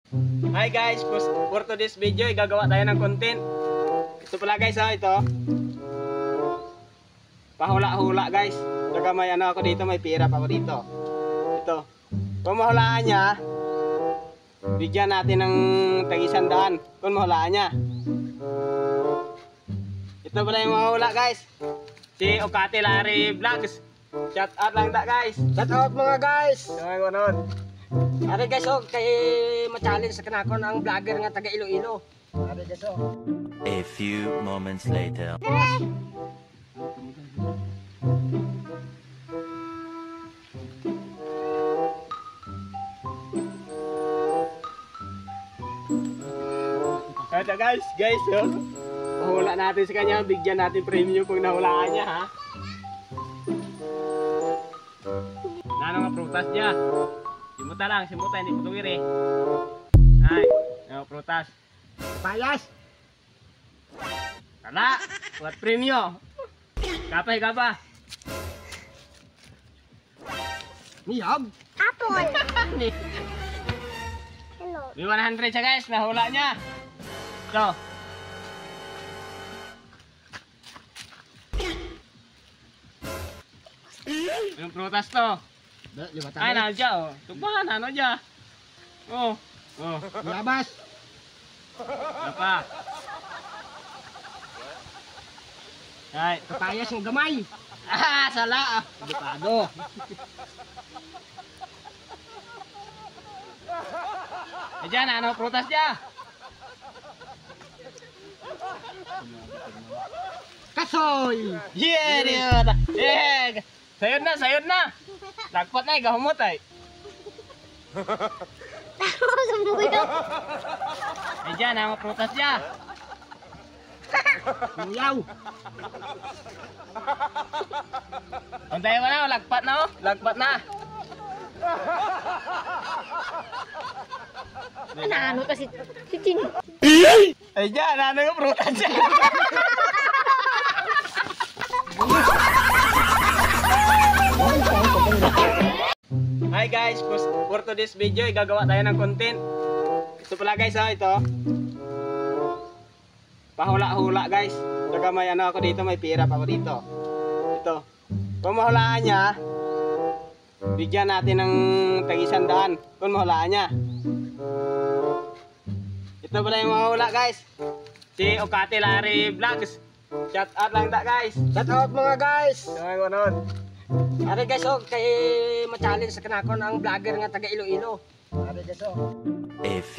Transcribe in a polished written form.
Hi guys, for today's video, gagawa tayo ng content. Ito pala guys, ito. Pahula-hula guys. Saka may ano ako dito, may pira pa ako dito. Ito. Kung mahulaan niya, bigyan natin ng tag-100 kung mahulaan niya. Ito pala yung mahula guys. Si Okate Larry Vlogs. Shout out lang da guys. Shout out mga guys. Mga gunod. Ari guys, kay ma-challenge sa kanakon ang vlogger nga taga Iloilo. Ari guys, A few moments later. Ito guys, mahula natin sa kanya, bigyan natin premium kung nahulaan niya ha. Nano nga prutas niya. Simuta, hindi mo tuwir eh. Ay, prutas. payas. Tala, buat premium. Kapa. Niyab. Apple. Hello. May 100 siya guys, nahula niya. Ito. Yung prutas to. Ay, nandiyan oh. Tubahan, ano dyan? Oh. Labas. Apa? Ay, Payas ng gamay. sala. Dupado. Diyan, ano prutas dyan? Kasoy. Yeah, dude. Yeah. Sayod na. Lagpat na, gahumot ay. Tama sa buyo. Diyan, ang prutas dyan. Muyaw. Antayin mo na, lagpat na oh. Lagpat na. Ano kasi si Chin. Ay dyan, ano yung prutas dyan? Hi guys, for today's video, gagawa tayo ng content. Ito pala guys, ito. Pahula-hula guys. Saka may ano ako dito, may pira pa ako dito. Ito. Kung mahulaan niya, bigyan natin ng tag-100 kung mahulaan niya. Ito pala yung mahula guys. Si Okate Larry Vlogs. Shout out lang da guys. Shout out mga guys. Mga gunod. Ari guys, kay ma-challenge sa kanakon ang vlogger nga taga Iloilo. Ari guys, A few